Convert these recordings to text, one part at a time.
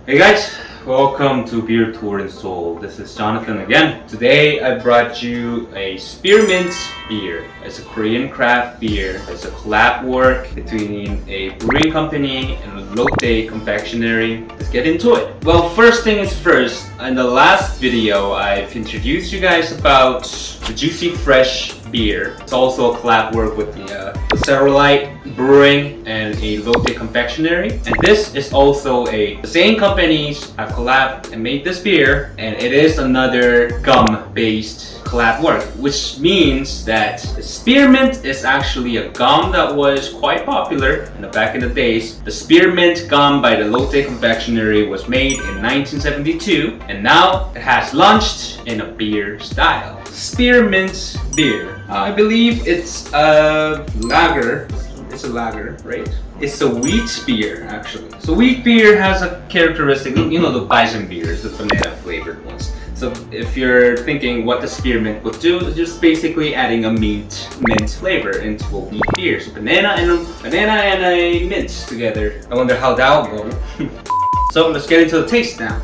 Hey guys, welcome to Beertourinseoul. This is Jonathan again. Today I brought you a spearmint beer. It's a Korean craft beer. It's a collab work between a brewing company and Lotte confectionery. Let's get into it. Well, first thing is first. In the last video, I've introduced you guys about the Juicy Fresh beer. It's also a collab work with the Light Brewing and a Lotte confectionery. And this is also the same companies have collabed and made this beer, and it is another gum-based collab work, which means that spearmint is actually a gum that was quite popular in the back in the days. The spearmint gum by the Lotte confectionery was made in 1972, and now it has launched in a beer style. Spearmint beer. I believe it's a lager. It's a lager, right? It's a wheat beer, actually. So wheat beer has a characteristic, you know, the bison beers, the banana flavored ones. So if you're thinking what the spearmint would do, it's just basically adding a mint flavor into a wheat beer. So banana and a mint together. I wonder how that will go. So let's get into the taste now.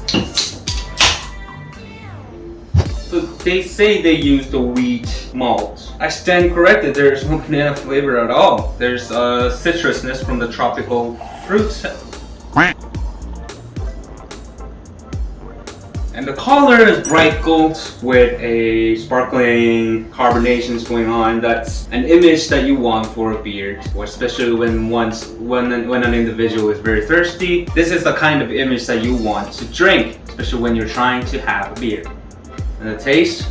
So they say they use the wheat malt. I stand corrected, there's no banana flavor at all. There's citrusness from the tropical fruits. And the color is bright gold with a sparkling carbonations going on. That's an image that you want for a beer, or especially when an individual is very thirsty. This is the kind of image that you want to drink, especially when you're trying to have a beer. And the taste?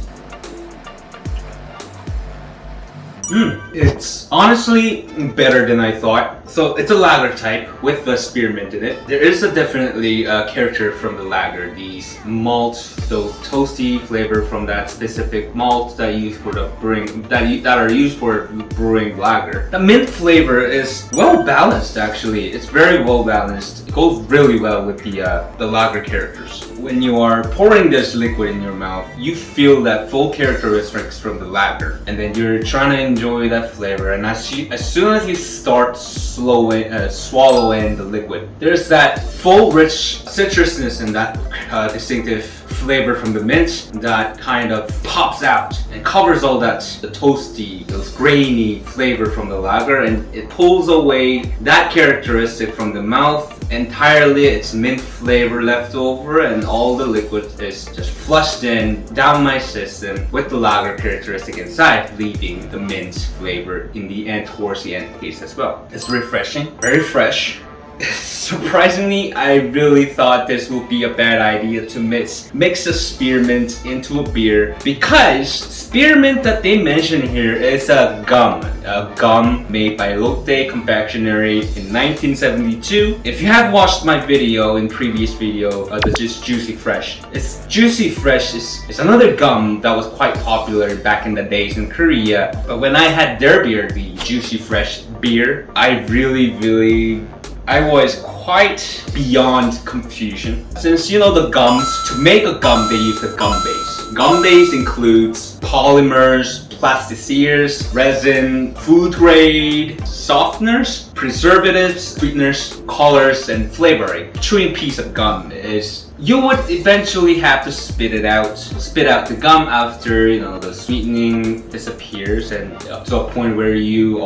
It's honestly better than I thought. So it's a lager type with the spearmint in it. There is definitely a character from the lager. These malts, those toasty flavor from that specific malt that you use for the brewing, that are used for brewing lager. The mint flavor is well balanced actually. It's very well balanced. It goes really well with the lager characters. When you are pouring this liquid in your mouth, you feel that full characteristics from the lager, and then you're trying to enjoy that flavor. And as soon as you start swallowing the liquid, there's that full rich citrusness and that distinctive flavor from the mint that kind of pops out and covers all that the toasty, those grainy flavor from the lager, and it pulls away that characteristic from the mouth entirely. It's mint flavor left over, and all the liquid is just flushed in down my system with the lager characteristic inside, leaving the mint flavor in the end towards the end taste as well. It's refreshing, very fresh. Surprisingly, I really thought this would be a bad idea to mix a spearmint into a beer, because spearmint that they mention here is a gum made by Lotte confectionery in 1972. If you have watched my video in previous video, the Juicy Fresh. Juicy Fresh is another gum that was quite popular back in the days in Korea. But when I had their beer, the Juicy Fresh beer, I was quite beyond confusion. Since you know the gums, to make a gum they use the gum base. Gum base includes polymers, plasticiers, resin, food grade, softeners, preservatives, sweeteners, colors, and flavoring. Chewing piece of gum is, you would eventually have to spit out the gum after the sweetening disappears, and up to a point where you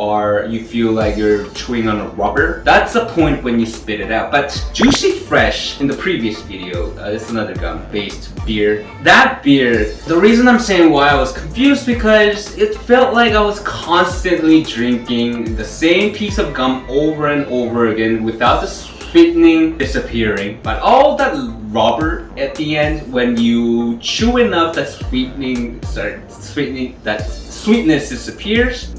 feel like you're chewing on a rubber. That's the point when you spit it out. But Juicy Fresh in the previous video, it's another gum-based beer. That beer, the reason I'm saying why I was confused, because it felt like I was constantly drinking the same piece of gum over and over again without the sweetening disappearing, but all that rubber at the end, when you chew enough, that sweetness disappears.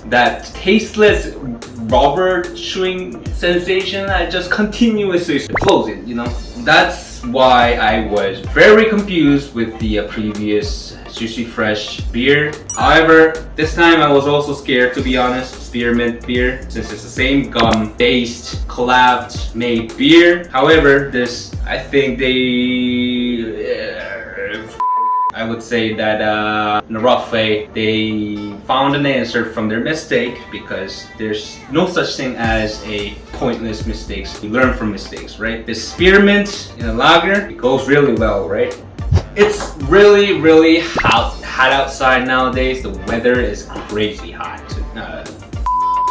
That tasteless rubber chewing sensation that just continuously flows in. That's why I was very confused with the previous Juicy Fresh beer. However, this time I was also scared, to be honest. Spearmint beer, since it's the same gum-based, collabed made beer. However, this, I think I would say that in a rough way, they found an answer from their mistake, because there's no such thing as a pointless mistakes. You learn from mistakes, right? The spearmint in a lager, it goes really well, right? It's really hot outside nowadays. The weather is crazy hot.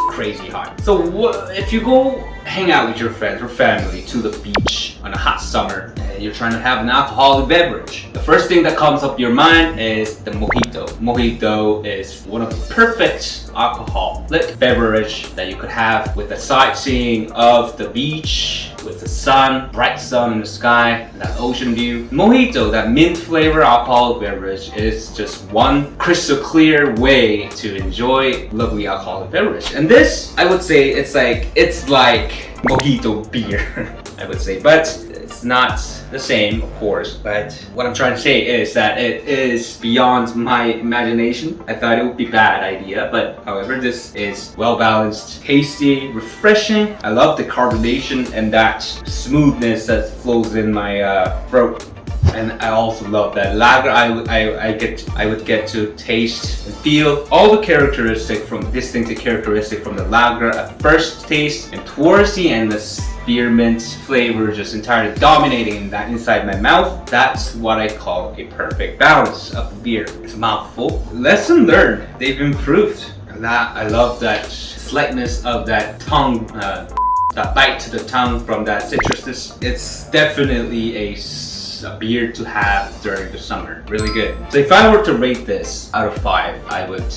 Crazy hot. So if you go hang out with your friends or family to the beach on a hot summer and you're trying to have an alcoholic beverage, the first thing that comes up your mind is the mojito. Mojito is one of the perfect alcoholic beverage that you could have with the sightseeing of the beach, with the sun, bright sun in the sky, and that ocean view. Mojito, that mint flavor alcoholic beverage, is just one crystal clear way to enjoy lovely alcoholic beverage. And this, I would say, it's like mojito beer, I would say, but it's not the same, of course. But what I'm trying to say is that it is beyond my imagination. I thought it would be a bad idea, but however, this is well balanced, tasty, refreshing. I love the carbonation and that smoothness that flows in my throat. And I also love that lager. I would get to taste and feel all the distinctive characteristic from the lager at first taste, and towards the end, the spearmint flavor just entirely dominating that inside my mouth. That's what I call a perfect balance of the beer. It's a mouthful. Lesson learned. They've improved. I love that slightness of that tongue. That bite to the tongue from that citrusness. It's definitely a beer to have during the summer. Really good. So if I were to rate this out of 5, I would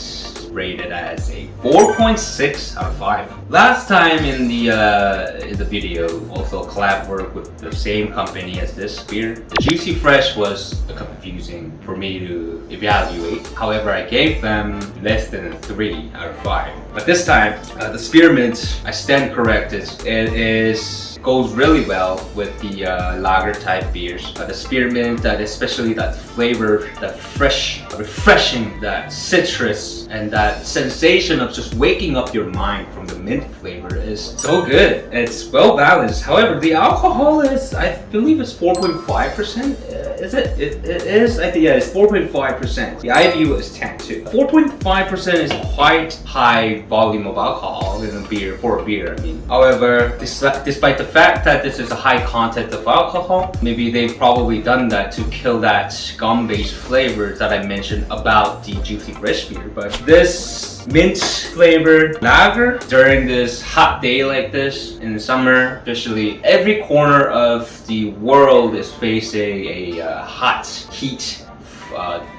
rate it as a 4.6 out of 5. Last time in the video, also a collab work with the same company as this beer. The Juicy Fresh was confusing for me to evaluate. However, I gave them less than a 3 out of 5. But this time, the spearmint, I stand corrected. It goes really well with the lager type beers. The spearmint, especially that flavor, that fresh, refreshing, that citrus, and that sensation of just waking up your mind from the mint flavor is so good. It's well balanced. However, the alcohol is, I believe it's 4.5%. Is it? It is, I think, yeah, it's 4.5%. The IBU is 10 too. 4.5% is quite high volume of alcohol in a beer, for a beer, I mean. However, despite the fact that this is a high content of alcohol, maybe they've probably done that to kill that gum-based flavor that I mentioned about the Juicy Fresh beer. But this mint flavored lager during this hot day like this in the summer, especially every corner of the world is facing a hot heat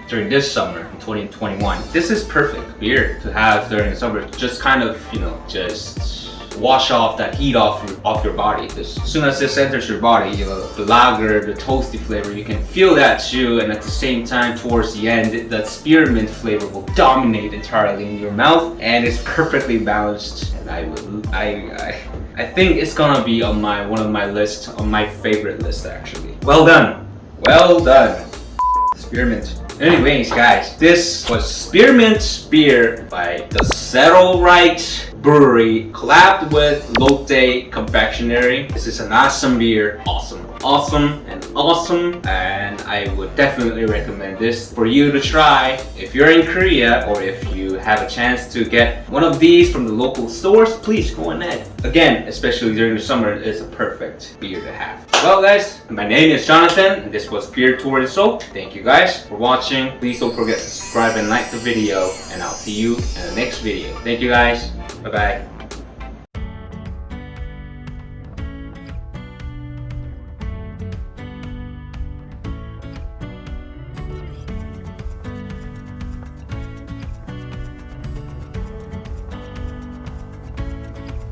during this summer in 2021. This is perfect beer to have during the summer. Just kind of, just wash off that heat off your body. Because as soon as this enters your body, the lager, the toasty flavor, you can feel that too. And at the same time, towards the end, that spearmint flavor will dominate entirely in your mouth, and it's perfectly balanced. And I think it's gonna be on one of my favorite list actually. Well done, spearmint. Anyways, guys, this was Spearmint Beer by the Settle Right Brewery, collabed with Lotte Confectionery. This is an awesome beer. Awesome, and I would definitely recommend this for you to try if you're in Korea, or if you have a chance to get one of these from the local stores. Please go ahead. Again, especially during the summer, it's a perfect beer to have. Well, guys, my name is Jonathan, and this was beertourinseoul. Thank you guys for watching. Please don't forget to subscribe and like the video, and I'll see you in the next video. Thank you guys. Bye bye.